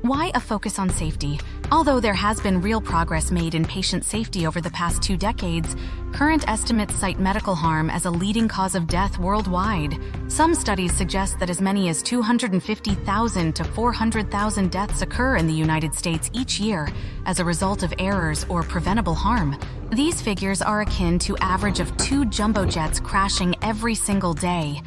Why a focus on safety? Although there has been real progress made in patient safety over the past 2 decades, current estimates cite medical harm as a leading cause of death worldwide. Some studies suggest that as many as 250,000 to 400,000 deaths occur in the United States each year as a result of errors or preventable harm. These figures are akin to average of 2 jumbo jets crashing every single day.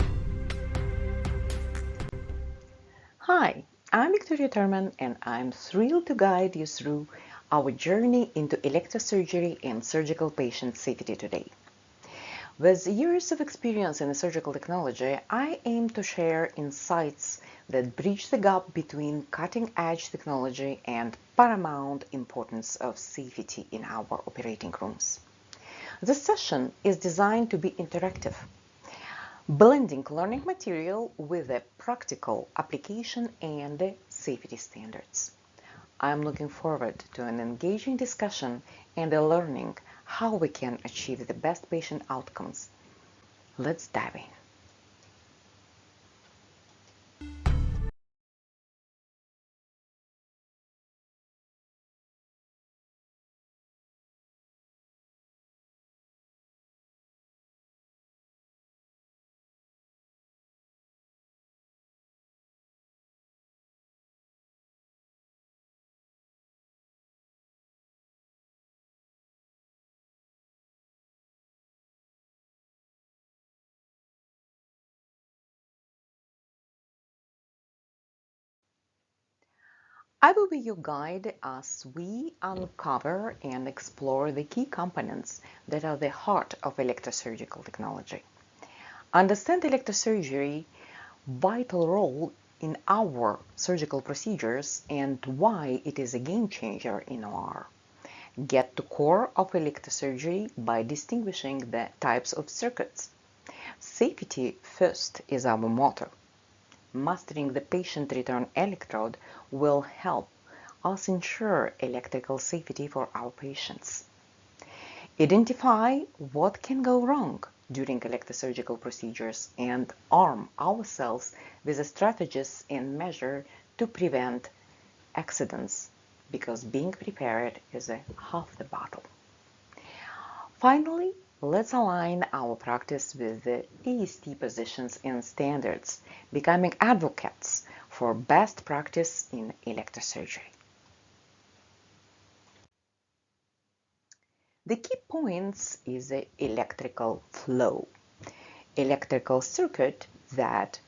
Hi, I'm Victoria Thurman, and I'm thrilled to guide you through our journey into electrosurgery and surgical patient safety today. With years of experience in surgical technology, I aim to share insights that bridge the gap between cutting-edge technology and paramount importance of safety in our operating rooms. This session is designed to be interactive, blending learning material with a practical application and safety standards. I'm looking forward to an engaging discussion and learning how we can achieve the best patient outcomes. Let's dive in. I will be your guide as we uncover and explore the key components that are the heart of electrosurgical technology. Understand electrosurgery vital role in our surgical procedures and why it is a game changer in OR. Get to core of electrosurgery by distinguishing the types of circuits. Safety first is our motto. Mastering the patient return electrode will help us ensure electrical safety for our patients. Identify what can go wrong during electrosurgical procedures and arm ourselves with the strategies and measures to prevent accidents, because being prepared is half the battle. Finally, let's align our practice with the AST positions and standards, becoming advocates for best practice in electrosurgery. The key points is the electrical flow. Electrical circuit that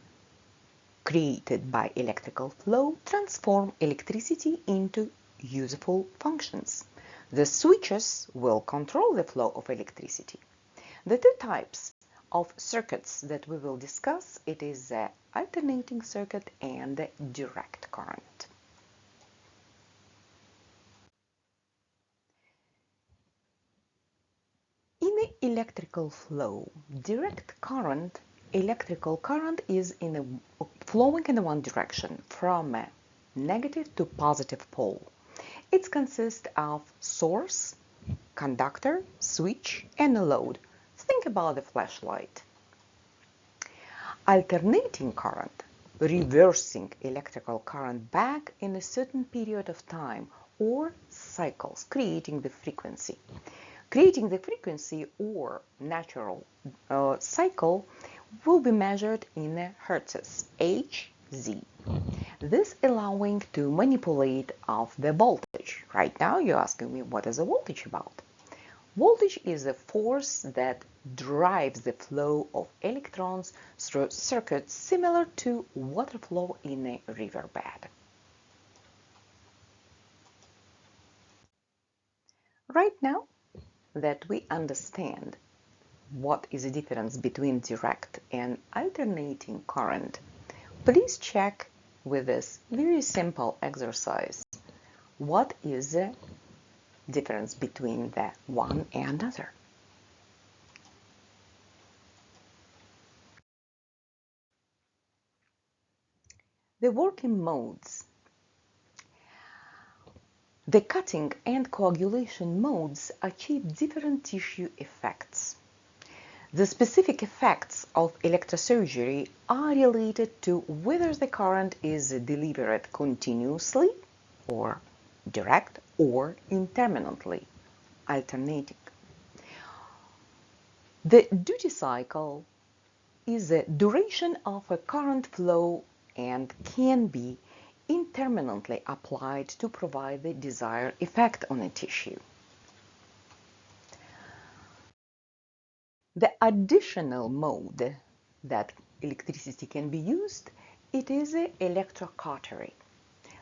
created by electrical flow transform electricity into useful functions. The switches will control the flow of electricity. The 2 types of circuits that we will discuss, it is the alternating circuit and the direct current. In the electrical flow, direct current, electrical current is flowing in one direction from a negative to positive pole. It consists of source, conductor, switch, and a load. Think about the flashlight. Alternating current, reversing electrical current back in a certain period of time or cycles, creating the frequency. Creating the frequency or natural cycle will be measured in hertzes, Hz. This allowing to manipulate of the voltage. Right now you're asking me, what is a voltage about? Voltage is a force that drives the flow of electrons through circuits similar to water flow in a riverbed. Right now that we understand what is the difference between direct and alternating current, please check with this very simple exercise. What is the difference between the one and other? The working modes. The cutting and coagulation modes achieve different tissue effects. The specific effects of electrosurgery are related to whether the current is delivered continuously or direct or intermittently alternating. The duty cycle is the duration of a current flow and can be intermittently applied to provide the desired effect on a tissue. The additional mode that electricity can be used, it is electrocautery.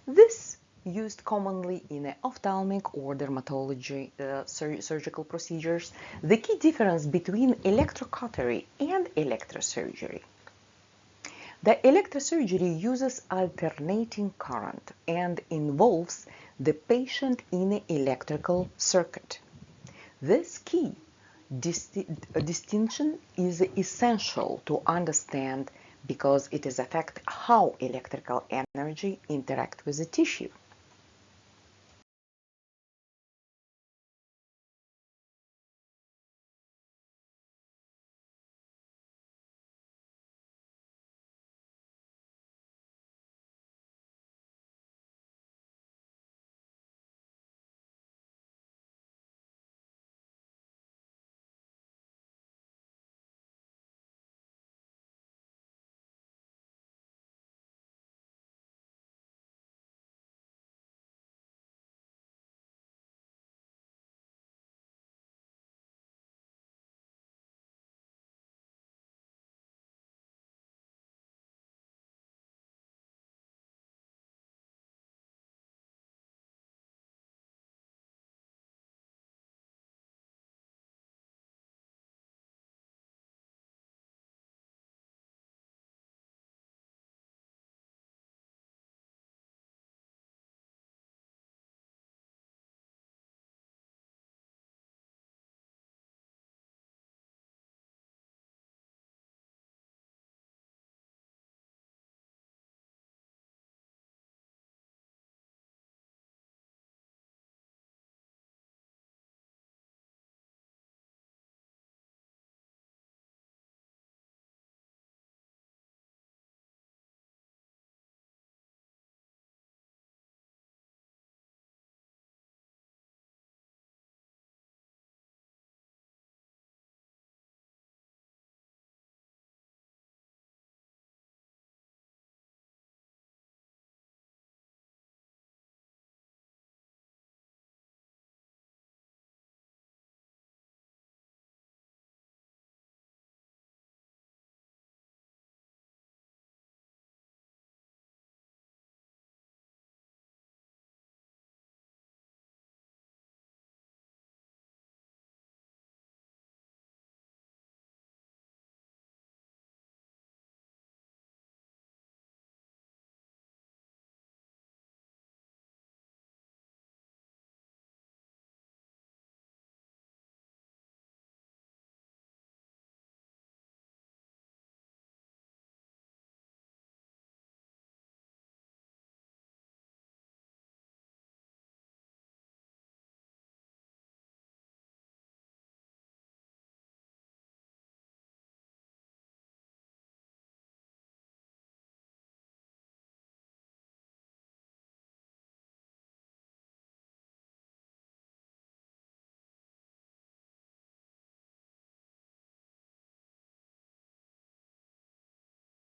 This used commonly in ophthalmic or dermatology surgical procedures. The key difference between electrocautery and electrosurgery. The electrosurgery uses alternating current and involves the patient in an electrical circuit. This key distinction is essential to understand because it affects how electrical energy interacts with the tissue.